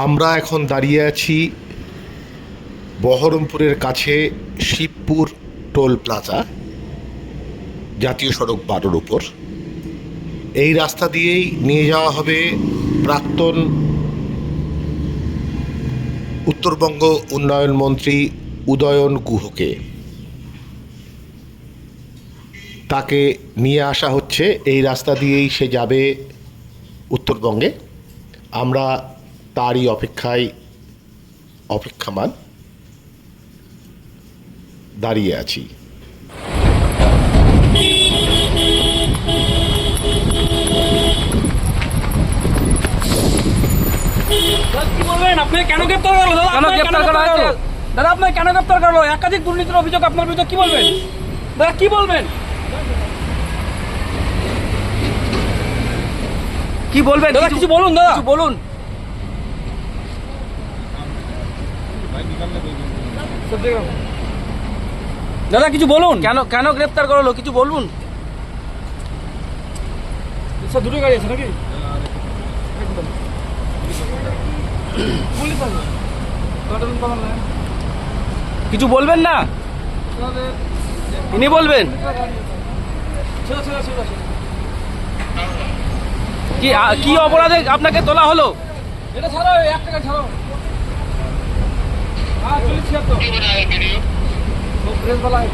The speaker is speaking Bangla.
আমরা এখন দাঁড়িয়ে আছি বহরমপুরের কাছে শিবপুর টোল প্লাজা, জাতীয় সড়ক 12-র উপর। এই রাস্তা দিয়েই নিয়ে যাওয়া হবে প্রাক্তন উত্তরবঙ্গ উন্নয়ন মন্ত্রী উদয়ন গুহকে। তাকে নিয়ে আসা হচ্ছে, এই রাস্তা দিয়েই সে যাবে উত্তরবঙ্গে। আমরা তারই অপেক্ষামান দাঁড়িয়ে আছি। আপনাকে কেন গ্রেপ্তার করলো দাদা? আপনাকে কেন গ্রেপ্তার করলো? একাধিক দুর্নীতির অভিযোগ আপনার বিরুদ্ধে, কি বলবেন দাদা? কি বলবেন? কি বলবেন দাদা? কিছু বলুন দাদা, কিছু বলুন। দাদা কিছু বলুন। কেন কেন গ্রেপ্তার করলো কিছু বলুন। স্যার দুটো গাড়ি আছে নাকি? কিছু বলবেন না? ইনি বলবেন কি কি অপরাধে আপনাকে তোলা হলো? এটা ছাড়াও, 1 টাকা ছাড়াও। হ্যাঁ চলেছি তো প্রেস वाला है।